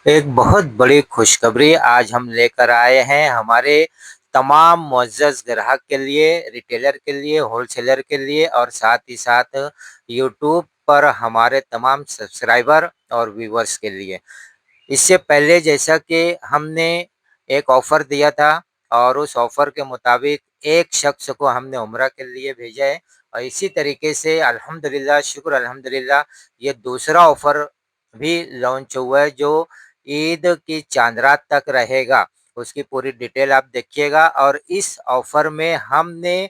एक बहुत बड़ी खुशखबरी आज हम लेकर आए हैं हमारे तमाम मुअज़्ज़ज़ ग्राहक के लिए, रिटेलर के लिए, होलसेलर के लिए और साथ ही साथ यूट्यूब पर हमारे तमाम सब्सक्राइबर और व्यूअर्स के लिए। इससे पहले जैसा कि हमने एक ऑफ़र दिया था और उस ऑफ़र के मुताबिक एक शख़्स को हमने उम्रा के लिए भेजा है और इसी तरीके से अल्हम्दुलिल्लाह शुक्र अल्हम्दुलिल्लाह ये दूसरा ऑफ़र भी लॉन्च हुआ है जो ईद की चाँद रात तक रहेगा। उसकी पूरी डिटेल आप देखिएगा और इस ऑफ़र में हमने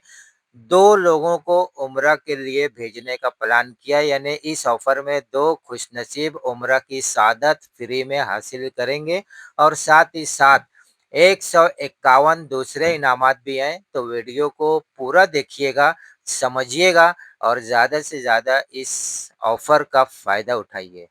2 लोगों को उम्रा के लिए भेजने का प्लान किया यानी इस ऑफ़र में 2 खुशनसीब उम्रा की सआदत फ्री में हासिल करेंगे और साथ ही साथ 151 दूसरे इनामात भी हैं, तो वीडियो को पूरा देखिएगा, समझिएगा और ज़्यादा से ज़्यादा इस ऑफ़र का फ़ायदा उठाइए।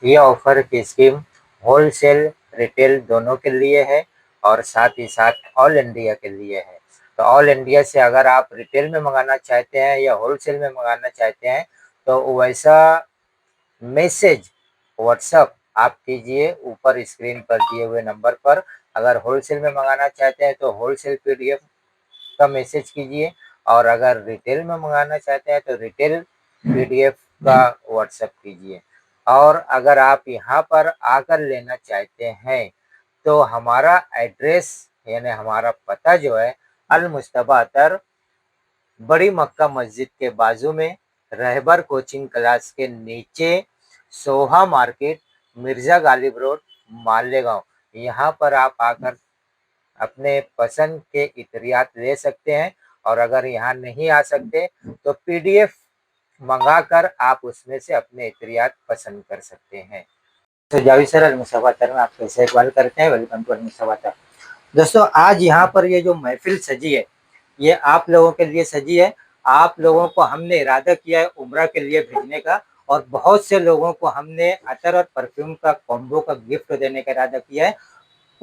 ये ऑफ़र की स्कीम होलसेल, रिटेल दोनों के लिए है और साथ ही साथ ऑल इंडिया के लिए है। तो ऑल इंडिया से अगर आप रिटेल में मँगाना चाहते हैं या होलसेल में मँगाना चाहते हैं, तो वैसा मैसेज व्हाट्सएप आप कीजिए ऊपर स्क्रीन पर दिए हुए नंबर पर। अगर होलसेल में मँगाना चाहते हैं, तो होलसेल पीडीएफ का मैसेज कीजिए और अगर रिटेल में मँगाना चाहते हैं, तो रिटेल पीडीएफ का व्हाट्सएप कीजिए। और अगर आप यहाँ पर आकर लेना चाहते हैं, तो हमारा एड्रेस यानी हमारा पता जो है अल मुस्तबा अतर, बड़ी मक्का मस्जिद के बाजू में, रहबर कोचिंग क्लास के नीचे, सोहा मार्केट, मिर्ज़ा गालिब रोड, मालेगाँव। यहाँ पर आप आकर अपने पसंद के इत्रियात ले सकते हैं और अगर यहाँ नहीं आ सकते तो पीडीएफ मंगाकर आप उसमें से अपने इत्रियात पसंद कर सकते हैं। तो जावेद सर, अल-मुस्तफा अतर में आपका इस्तकबाल करते हैं। वेलकम टू अल-मुस्तफा अतर। दोस्तों, आज यहाँ पर ये जो महफ़िल सजी है, ये आप लोगों के लिए सजी है। आप लोगों को हमने इरादा किया है उम्रा के लिए भेजने का और बहुत से लोगों को हमने अतर और परफ्यूम का कॉम्बो का गिफ्ट देने का इरादा किया है।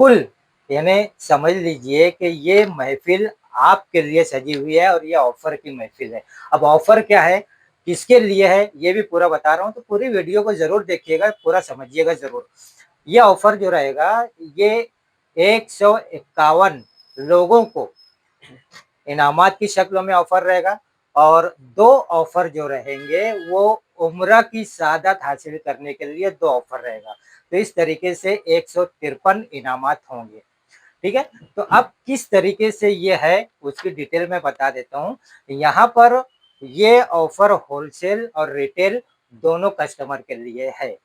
कुल यानी समझ लीजिए कि ये महफ़िल आपके लिए सजी हुई है और ये ऑफ़र की महफ़िल है। अब ऑफ़र क्या है, किसके लिए है, ये भी पूरा बता रहा हूँ, तो पूरी वीडियो को ज़रूर देखिएगा, पूरा समझिएगा ज़रूर। ये ऑफ़र जो रहेगा, ये 151 लोगों को इनामात की शक्ल में ऑफ़र रहेगा और 2 ऑफ़र जो रहेंगे वो उम्रा की सआदत हासिल करने के लिए 2 ऑफ़र रहेगा। तो इस तरीके से 153 इनामात होंगे, ठीक है? तो अब किस तरीके से ये है उसकी डिटेल मैं बता देता हूँ। यहाँ पर ये ऑफ़र होलसेल और रिटेल दोनों कस्टमर के लिए है।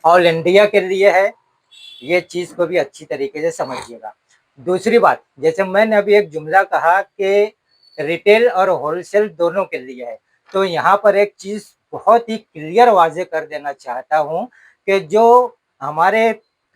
ऑल इंडिया के लिए है, ये चीज़ को भी अच्छी तरीके से समझिएगा। दूसरी बात, जैसे मैंने अभी एक जुमला कहा कि रिटेल और होलसेल दोनों के लिए है, तो यहाँ पर एक चीज़ बहुत ही क्लियर वाज़ेह कर देना चाहता हूँ कि जो हमारे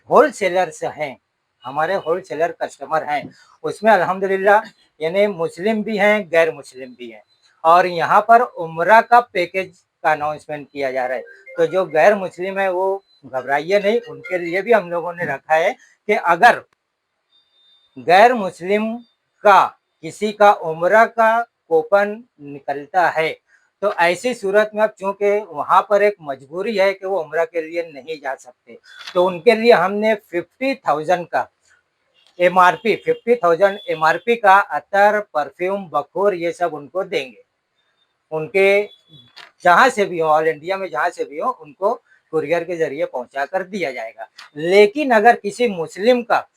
होलसेलर्स हैं, हमारे होलसेलर कस्टमर हैं, उसमें अल्हम्दुलिल्लाह यानी मुस्लिम भी हैं, गैर मुस्लिम भी हैं और यहाँ पर उम्रा का पैकेज का अनाउंसमेंट किया जा रहा है। तो जो गैर मुस्लिम है वो घबराइए नहीं, उनके लिए भी हम लोगों ने रखा है कि अगर गैर मुस्लिम का किसी का उम्रा का कूपन निकलता है, तो ऐसी सूरत में अब चूँकि वहाँ पर एक मजबूरी है कि वो उम्रा के लिए नहीं जा सकते, तो उनके लिए हमने 50,000 का एमआरपी 50,000 एमआरपी का अतर, परफ्यूम, बखूर ये सब उनको देंगे। उनके जहाँ से भी हो, ऑल इंडिया में जहाँ से भी हो, उनको कुरियर के ज़रिए पहुँचा कर दिया जाएगा। लेकिन अगर किसी मुस्लिम का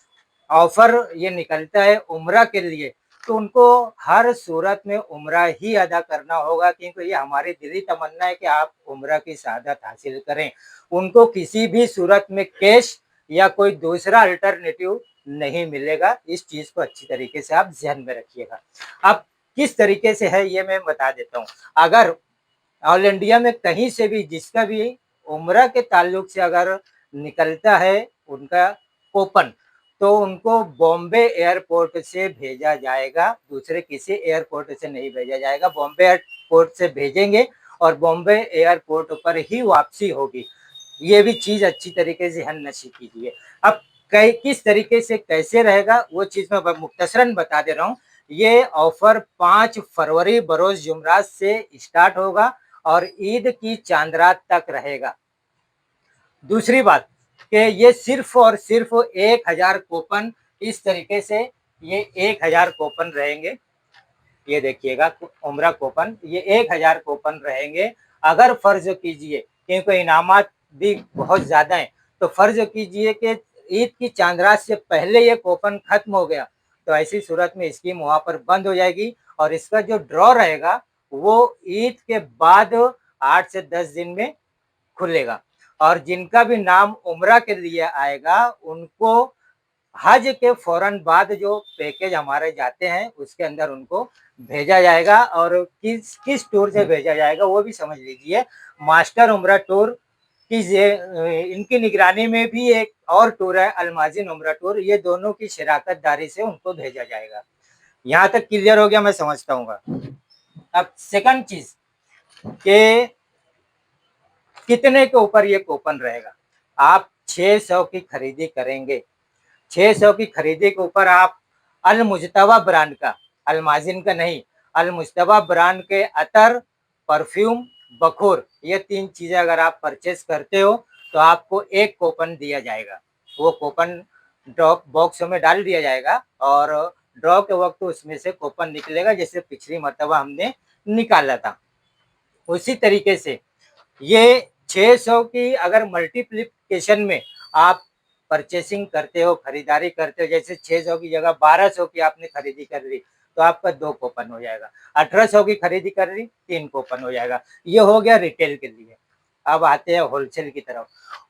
ऑफ़र ये निकलता है उम्रा के लिए, तो उनको हर सूरत में उम्रा ही अदा करना होगा क्योंकि ये हमारी दिली तमन्ना है कि आप उम्रा की सआदत हासिल करें। उनको किसी भी सूरत में कैश या कोई दूसरा अल्टरनेटिव नहीं मिलेगा। इस चीज़ को अच्छी तरीके से आप ज़हन में रखिएगा। अब किस तरीके से है ये मैं बता देता हूँ। अगर ऑल इंडिया में कहीं से भी जिसका भी उम्रा के ताल्लुक से अगर निकलता है उनका कूपन, तो उनको बॉम्बे एयरपोर्ट से भेजा जाएगा, दूसरे किसी एयरपोर्ट से नहीं भेजा जाएगा। बॉम्बे एयरपोर्ट से भेजेंगे और बॉम्बे एयरपोर्ट पर ही वापसी होगी। ये भी चीज़ अच्छी तरीके से ध्यान-नशी कीजिए। अब कई किस तरीके से कैसे रहेगा वो चीज़ मैं मुख्तसरन बता दे रहा हूँ। ये ऑफ़र 5 फरवरी बरोज़ जुमरात से स्टार्ट होगा और ईद की चाँद रात तक रहेगा। दूसरी बात, कि ये सिर्फ और सिर्फ 1000 कूपन, इस तरीके से ये 1000 कूपन रहेंगे। ये देखिएगा उम्रा कूपन, ये 1000 कूपन रहेंगे। अगर फर्ज कीजिए, क्योंकि इनामात भी बहुत ज्यादा है, तो फर्ज कीजिए कि ईद की चांद रात से पहले ये कूपन खत्म हो गया, तो ऐसी सूरत में स्कीम वहां पर बंद हो जाएगी और इसका जो ड्रॉ रहेगा वो ईद के बाद 8 से 10 दिन में खुलेगा। और जिनका भी नाम उम्रा के लिए आएगा उनको हज के फौरन बाद जो पैकेज हमारे जाते हैं उसके अंदर उनको भेजा जाएगा। और किस किस टूर से भेजा जाएगा वो भी समझ लीजिए। मास्टर उम्रा टूर की इनकी निगरानी में भी एक और टूर है अलमाजिन उम्रा टूर, ये दोनों की शराकत दारी से उनको भेजा जाएगा। यहाँ तक क्लियर हो गया मैं समझता हूँ। अब सेकंड चीज के कितने के ऊपर ये कूपन रहेगा। आप 600 की खरीदी करेंगे, 600 की खरीदी के ऊपर आप अल मुजतबा ब्रांड का, अलमाजिन का नहीं, अल मुजतबा ब्रांड के अतर, परफ्यूम, बखूर, ये 3 चीजें अगर आप परचेस करते हो तो आपको एक कूपन दिया जाएगा। वो कूपन ड्रॉप बॉक्स में डाल दिया जाएगा और ड्रॉ के वक्त उसमें से कूपन निकलेगा जैसे पिछली मरतबा हमने निकाला था। उसी तरीके से ये 600 की अगर मल्टीप्लिकेशन में आप परचेसिंग करते हो, खरीदारी करते हो, जैसे 600 की जगह 1200 की आपने खरीदी कर ली तो आपका 2 कूपन हो जाएगा। 1800 की खरीदी कर ली 3 कूपन हो जाएगा। ये हो गया रिटेल के लिए। अब आते हैं होलसेल की तरफ।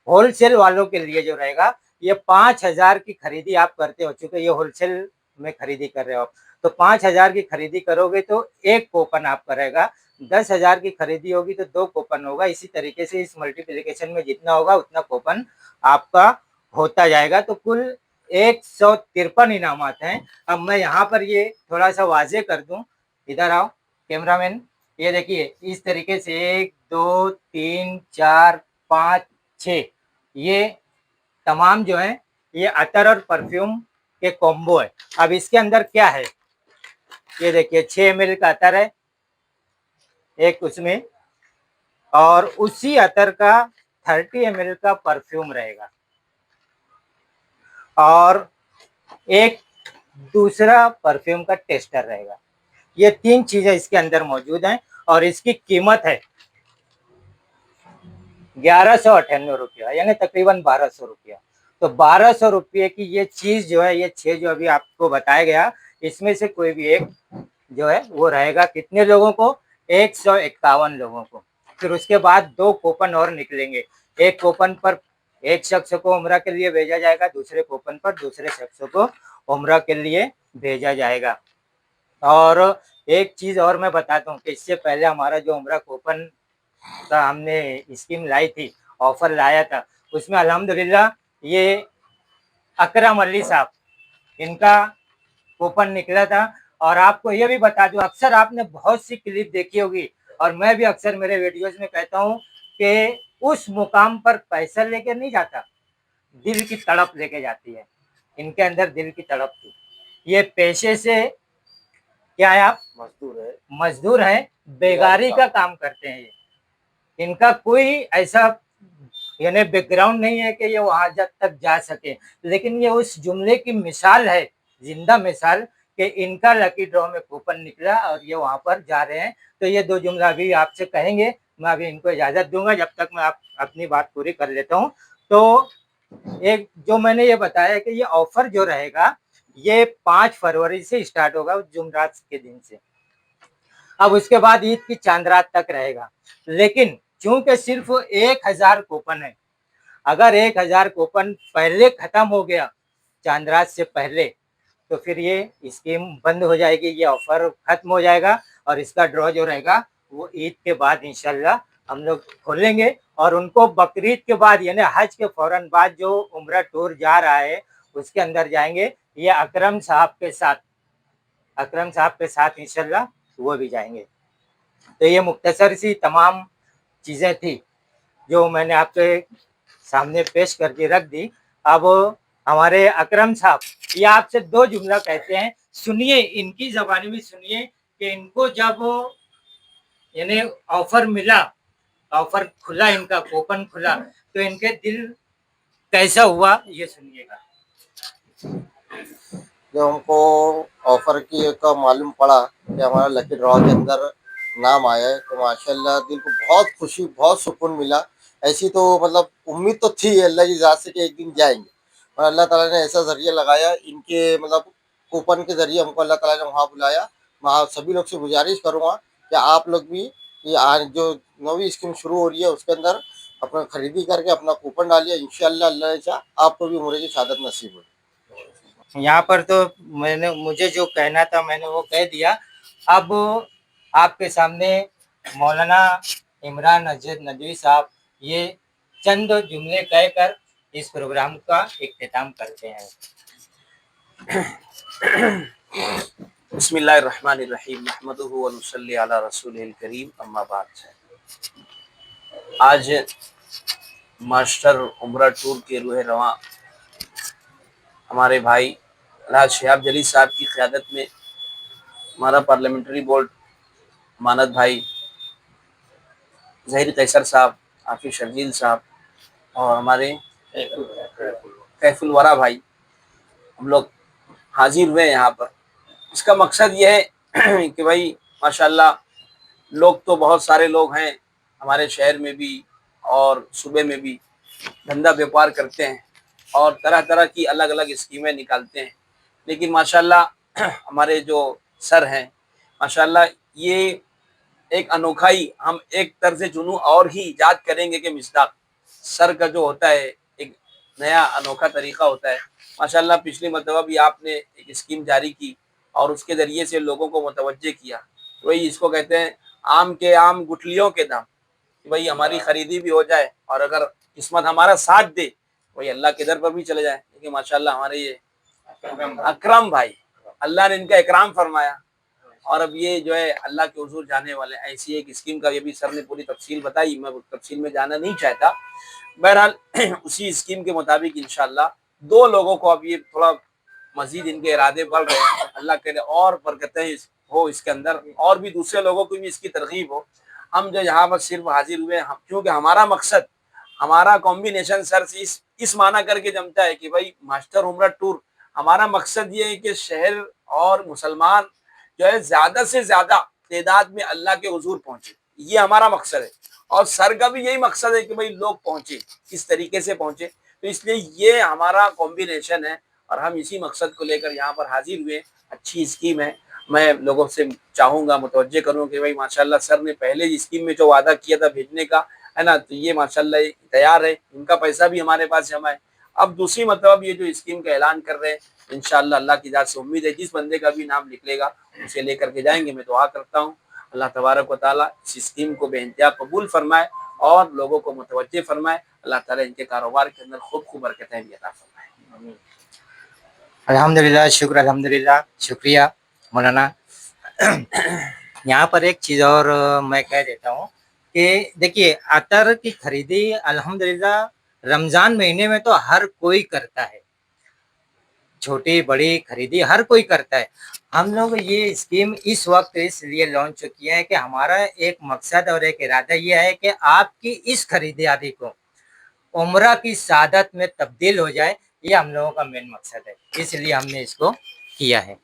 होलसेल वालों के लिए जो रहेगा, ये 5000 की खरीदी आप करते हो, चूंकि ये होलसेल में खरीदी कर रहे हो, तो 5000 की खरीदी करोगे तो एक कूपन आपका रहेगा। 10,000 की खरीदी होगी तो 2 कूपन होगा। इसी तरीके से इस मल्टीप्लिकेशन में जितना होगा उतना कूपन आपका होता जाएगा। तो कुल 153 इनामात हैं। अब मैं यहाँ पर ये थोड़ा सा वाजे कर दूं, इधर आओ कैमरामैन, ये देखिए इस तरीके से 1 2 3 4 5 6, ये तमाम जो है ये अतर और परफ्यूम के कॉम्बो है। अब इसके अंदर क्या है, ये देखिए 6 ml का अतर है एक उसमें, और उसी अतर का 30 ml का परफ्यूम रहेगा, और एक दूसरा परफ्यूम का टेस्टर रहेगा। ये 3 चीजें इसके अंदर मौजूद हैं और इसकी कीमत है 1198 रुपया, यानी तकरीबन 1200 रुपया। तो 1200 रुपये की ये चीज जो है, ये 6 जो अभी आपको बताया गया, इसमें से कोई भी एक जो है वो रहेगा कितने लोगों को, 151 लोगों को। फिर उसके बाद 2 कूपन और निकलेंगे। एक कूपन पर एक शख्स को उम्रा के लिए भेजा जाएगा, दूसरे कूपन पर दूसरे शख्स को उम्रा के लिए भेजा जाएगा। और एक चीज और मैं बताता हूँ कि इससे पहले हमारा जो उम्रा कूपन का हमने स्कीम लाई थी, ऑफर लाया था, उसमें अल्हम्दुलिल्लाह ये अकरम अली साहब, इनका कूपन निकला था। और आपको ये भी बता दूं, अक्सर आपने बहुत सी क्लिप देखी होगी और मैं भी अक्सर मेरे वीडियोस में कहता हूं कि उस मुकाम पर पैसा लेके नहीं जाता, दिल की तड़प लेके जाती है। इनके अंदर दिल की तड़प थी। ये पेशे से क्या है, आप मजदूर है, बेगारी का काम करते हैं। ये इनका कोई ऐसा यानी बैकग्राउंड नहीं है कि ये वहां तक जा सके, लेकिन ये उस जुमले की मिसाल है, जिंदा मिसाल, कि इनका लकी ड्रॉ में कूपन निकला और ये वहां पर जा रहे हैं। तो ये 2 जुमला अभी आपसे कहेंगे, मैं अभी इनको इजाजत दूंगा, जब तक मैं अपनी बात पूरी कर लेता हूँ। तो एक जो मैंने ये बताया कि ये ऑफर जो रहेगा ये 5 फरवरी से स्टार्ट होगा, जुमरात के दिन से। अब उसके बाद ईद की चांद रात तक रहेगा। लेकिन चूंकि सिर्फ 1000 कूपन है, अगर 1000 कूपन पहले खत्म हो गया चांद रात से पहले, तो फिर ये स्कीम बंद हो जाएगी, ये ऑफर खत्म हो जाएगा और इसका ड्रॉ जो रहेगा वो ईद के बाद इंशाल्लाह हम लोग खोलेंगे। और उनको बकरीद के बाद यानी हज के फौरन बाद जो उम्रा टूर जा रहा है उसके अंदर जाएंगे, ये अकरम साहब के साथ इंशाल्लाह वो भी जाएंगे। तो ये मुख्तसर सी तमाम चीज़ें थी जो मैंने आपके सामने पेश करके रख दी। अब हमारे अकरम साहब ये आपसे 2 जुमला कहते हैं, सुनिए, इनकी ज़बानी में सुनिए कि इनको जब यानी ऑफर मिला, ऑफर खुला, इनका कूपन खुला, तो इनके दिल कैसा हुआ ये सुनिएगा। जो हमको ऑफर की का मालूम पड़ा कि हमारा लकी ड्रॉ के अंदर नाम आया है, तो माशाल्लाह दिल को बहुत खुशी, बहुत सुकून मिला। ऐसी तो मतलब उम्मीद तो थी अल्लाह की ज़ात से कि एक दिन जाएंगे, और अल्लाह ताला ने ऐसा जरिया लगाया इनके मतलब कूपन के जरिए हमको अल्लाह ताला ने वहाँ बुलाया। मैं सभी लोग से गुजारिश करूँगा कि आप लोग भी ये आज जो नवी स्कीम शुरू हो रही है उसके अंदर अपना खरीदी करके अपना कूपन डालिए। इंशाअल्लाह अल्लाह ने चाहा आपको भी उम्र की शहादत नसीब हो। यहाँ पर तो मुझे जो कहना था मैंने वो कह दिया। अब आपके सामने मौलाना इमरान अजहर नदवी साहब ये चंद जुमले कहकर इस प्रोग्राम का इख्तिताम करते हैं। बिस्मिल्लाहिर्रहमानिर्रहीम नहमदुहु व नुसल्ली अला रसूलिल करीम अम्मा बाद। आज मास्टर उम्रा टूर के रूह रवां हमारे भाई अलहाज शिहाब जली साहब की क़यादत में हमारा पार्लियामेंट्री बोर्ड मानद भाई ज़हीर कैसर साहब, आफिस शर्जील साहब और हमारे कैफुल वरा भाई, हम लोग हाजिर हुए यहाँ पर। इसका मकसद ये है कि भाई माशाल्लाह लोग तो बहुत सारे लोग हैं हमारे शहर में भी और सूबे में भी धंधा व्यापार करते हैं और तरह तरह की अलग अलग स्कीमें निकालते हैं, लेकिन माशाल्लाह हमारे जो सर हैं माशाल्लाह ये एक अनोखा ही हम एक तर्ज जुनू और ही ईजाद करेंगे कि मिस्दाक सर का जो होता है एक नया अनोखा तरीका होता है। माशाल्लाह पिछली मरतबा भी आपने एक स्कीम जारी की और उसके ज़रिए से लोगों को मुतवज्जे किया। तो वही इसको कहते हैं आम के आम गुठलियों के दाम, कि भाई हमारी खरीदी भी हो जाए और अगर किस्मत हमारा साथ दे वही अल्लाह के दर पर भी चले जाए। लेकिन माशाल्लाह हमारे ये अकरम भाई, अल्लाह ने इनका इकराम फरमाया और अब ये जो है अल्लाह के हुजूर जाने वाले। ऐसी एक स्कीम का ये भी सर ने पूरी तफसील बताई, मैं तफसील में जाना नहीं चाहता। बहरहाल उसी स्कीम के मुताबिक इंशाअल्लाह दो लोगों को अब ये थोड़ा मजीद इनके इरादे बढ़ रहे हैं, अल्लाह करे और बरकतें हो इसके अंदर और भी दूसरे लोगों को भी इसकी तरगीब हो। हम जो यहाँ पर सिर्फ हाजिर हुए हम, क्योंकि हमारा मकसद हमारा कॉम्बिनेशन सर से इस माना करके जमता है कि भाई मास्टर उम्रा टूर हमारा मकसद ये है कि शहर और मुसलमान जो है ज्यादा से ज्यादा तादाद में अल्लाह के हुजूर पहुंचे, ये हमारा मकसद है। और सर का भी यही मकसद है कि भाई लोग पहुंचे, किस तरीके से पहुंचे, तो इसलिए ये हमारा कॉम्बिनेशन है और हम इसी मकसद को लेकर यहाँ पर हाजिर हुए। अच्छी स्कीम है, मैं लोगों से चाहूँगा मुतवज्जे करूँ कि भाई माशाल्लाह सर ने पहले स्कीम में जो वादा किया था भेजने का है ना, तो ये माशाल्लाह तैयार है, इनका पैसा भी हमारे पास जमा है। अब दूसरी मतलब ये जो स्कीम का ऐलान कर रहे हैं इंशाअल्लाह अल्लाह की जात से उम्मीद है जिस बंदे का भी नाम निकलेगा उसे लेकर के जाएंगे। मैं दुआ करता हूँ अल्लाह तबारक व तआला इस स्कीम को बेइंतहा कबूल फरमाए और लोगों को मुतवज्जे फरमाए। अल्लाह ताला इनके कारोबार के अंदर खूब खूब बरकतें भी अता फरमाए। अल्हम्दुलिल्लाह, शुक्र अल्हम्दुलिल्लाह, शुक्रिया मौलाना। यहाँ पर एक चीज़ और मैं कह देता हूँ कि देखिए अतर की खरीदी अल्हम्दुलिल्लाह रमज़ान महीने में तो हर कोई करता है, छोटी बड़ी खरीदी हर कोई करता है। हम लोग ये स्कीम इस वक्त इसलिए लॉन्च किया है कि हमारा एक मकसद और एक इरादा ये है कि आपकी इस खरीदारी को उम्रा की सादत में तब्दील हो जाए, ये हम लोगों का मेन मकसद है, इसलिए हमने इसको किया है।